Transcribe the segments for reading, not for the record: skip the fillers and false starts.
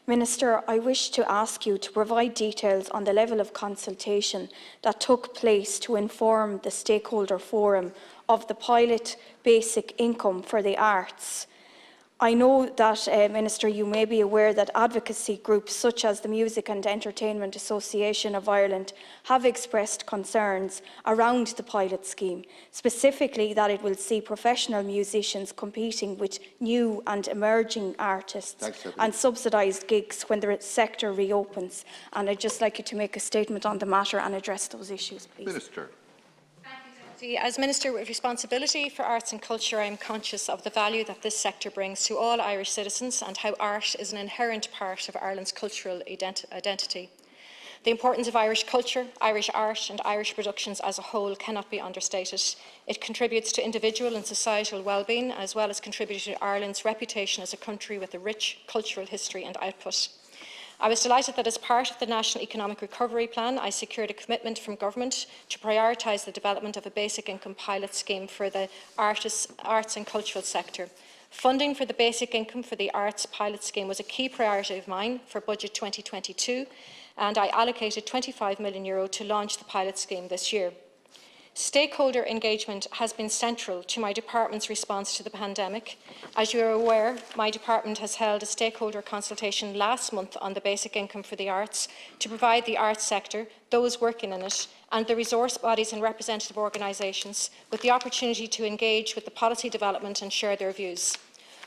Minister, I wish to ask you to provide details on the level of consultation that took place to inform the stakeholder forum of the pilot basic income for the arts. I know that, Minister, you may be aware that advocacy groups such as the Music and Entertainment Association of Ireland have expressed concerns around the pilot scheme, specifically that it will see professional musicians competing with new and emerging artists and subsidised gigs when the sector reopens. And I'd just like you to make a statement on the matter and address those issues, please. Minister. As Minister with responsibility for arts and culture, I am conscious of the value that this sector brings to all Irish citizens and how art is an inherent part of Ireland's cultural identity. The importance of Irish culture, Irish art and Irish productions as a whole cannot be understated. It contributes to individual and societal well-being, as well as contributing to Ireland's reputation as a country with a rich cultural history and output. I was delighted that as part of the National Economic Recovery Plan, I secured a commitment from Government to prioritise the development of a basic income pilot scheme for the arts and cultural sector. Funding for the basic income for the arts pilot scheme was a key priority of mine for Budget 2022, and I allocated €25 million to launch the pilot scheme this year. Stakeholder engagement has been central to my department's response to the pandemic. As you are aware, my department has held a stakeholder consultation last month on the basic income for the arts to provide the arts sector, those working in it, and the resource bodies and representative organisations with the opportunity to engage with the policy development and share their views.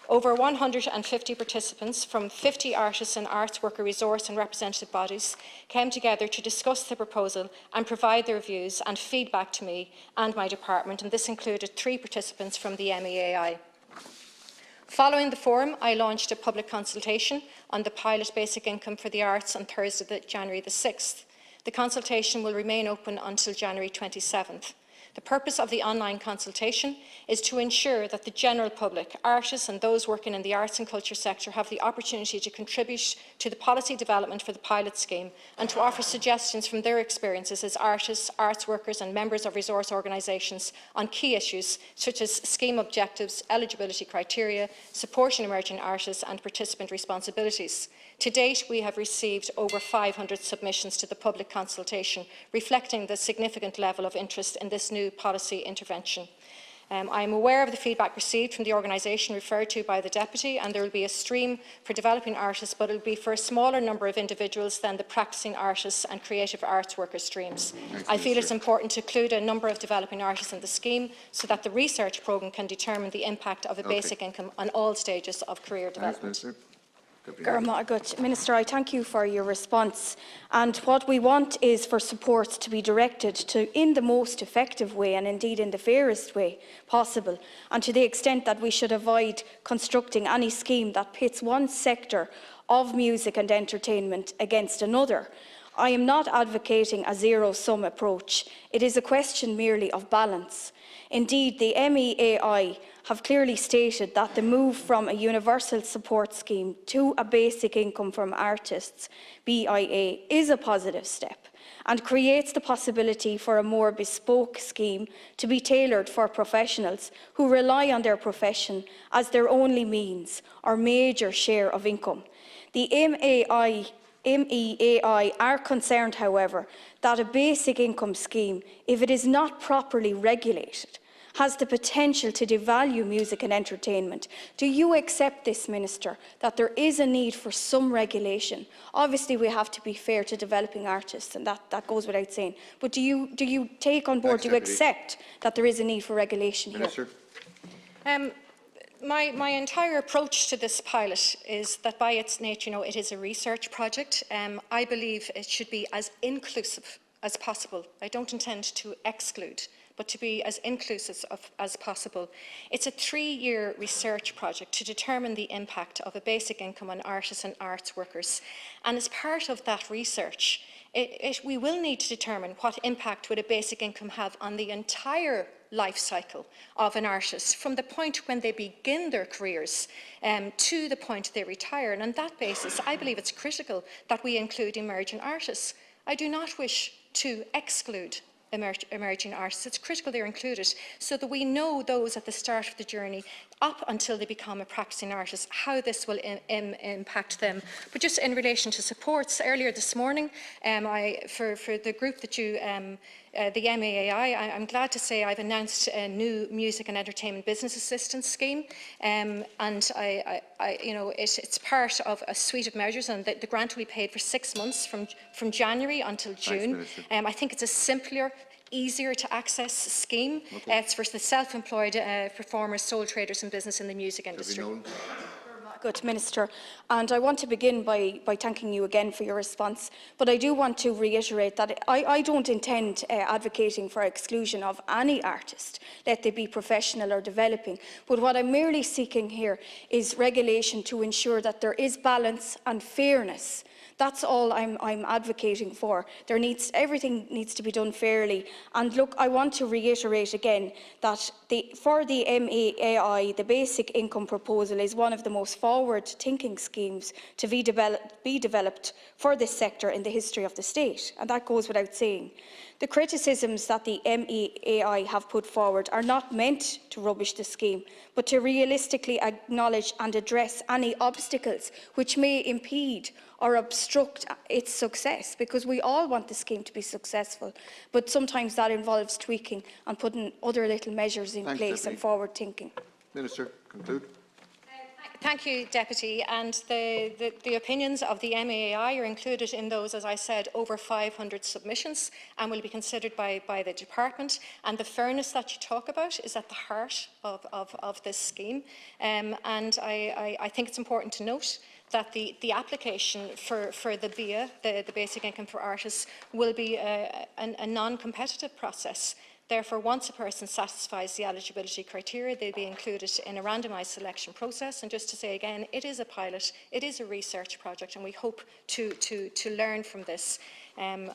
Over 150 participants from 50 artisan arts worker resource and representative bodies came together to discuss the proposal and provide their views and feedback to me and my department, and this included 3 participants from the MEAI. Following the forum, I launched a public consultation on the pilot basic income for the arts on Thursday, January the 6th. The consultation will remain open until January 27th. The purpose of the online consultation is to ensure that the general public, artists and those working in the arts and culture sector have the opportunity to contribute to the policy development for the pilot scheme and to offer suggestions from their experiences as artists, arts workers and members of resource organisations on key issues such as scheme objectives, eligibility criteria, supporting emerging artists and participant responsibilities. To date, we have received over 500 submissions to the public consultation, reflecting the significant level of interest in this new policy intervention. I am aware of the feedback received from the organisation referred to by the Deputy, and there will be a stream for developing artists, but it will be for a smaller number of individuals than the practising artists and creative arts worker streams. I feel it's important to include a number of developing artists in the scheme so that the research programme can determine the impact of a basic income on all stages of career development. Minister, I thank you for your response. And what we want is for support to be directed to in the most effective way and indeed in the fairest way possible, and to the extent that we should avoid constructing any scheme that pits one sector of music and entertainment against another. I am not advocating a zero-sum approach. It is a question merely of balance. Indeed, the MEAI have clearly stated that the move from a universal support scheme to a basic income from artists, BIA, is a positive step and creates the possibility for a more bespoke scheme to be tailored for professionals who rely on their profession as their only means or major share of income. The MEAI are concerned, however, that a basic income scheme, if it is not properly regulated, has the potential to devalue music and entertainment. Do you accept this, Minister, that there is a need for some regulation? Obviously, we have to be fair to developing artists, and that goes without saying. But do you take on board, do you accept that there is a need for regulation here? My entire approach to this pilot is that by its nature, it is a research project. I believe it should be as inclusive as possible. I don't intend to exclude, but to be as inclusive as possible. It's a 3-year research project to determine the impact of a basic income on artists and arts workers. And as part of that research, we will need to determine what impact would a basic income have on the entire life cycle of an artist, from the point when they begin their careers to the point they retire. And on that basis, I believe it's critical that we include emerging artists. I do not wish to exclude emerging artists. It's critical they're included so that we know those at the start of the journey. up until they become a practicing artist, how this will impact them. But just in relation to supports, earlier this morning, for the group that you, the MAAI, I'm glad to say I've announced a new music and entertainment business assistance scheme, and it's part of a suite of measures, and the grant will be paid for 6 months from January until June. I think it's a simpler, easier to access scheme. Okay. It's for the self-employed performers, sole traders and business in the music industry. Good, Minister. And I want to begin by thanking you again for your response. But I do want to reiterate that I don't intend advocating for exclusion of any artist, let they be professional or developing. But what I'm merely seeking here is regulation to ensure that there is balance and fairness. That's all I'm advocating for. Everything needs to be done fairly. And look, I want to reiterate again that for the MAAI, the basic income proposal is one of the most forward-thinking schemes to be developed for this sector in the history of the state, and that goes without saying. The criticisms that the MAAI have put forward are not meant to rubbish the scheme, but to realistically acknowledge and address any obstacles which may impede or obstruct its success, because we all want the scheme to be successful, but sometimes that involves tweaking and putting other little measures in place and forward thinking. Minister, conclude. Thank you, Deputy. And the opinions of the MAAI are included in those, as I said, over 500 submissions, and will be considered by the Department. And the fairness that you talk about is at the heart of this scheme. And I think it's important to note that the application for the BIA, the Basic Income for Artists, will be a non-competitive process. Therefore, once a person satisfies the eligibility criteria, they'll be included in a randomised selection process. And just to say again, it is a pilot, it is a research project, and we hope to learn from this. And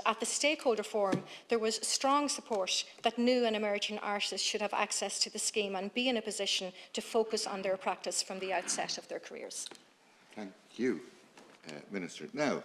at the stakeholder forum, there was strong support that new and emerging artists should have access to the scheme and be in a position to focus on their practice from the outset of their careers. Thank you, Minister. Now,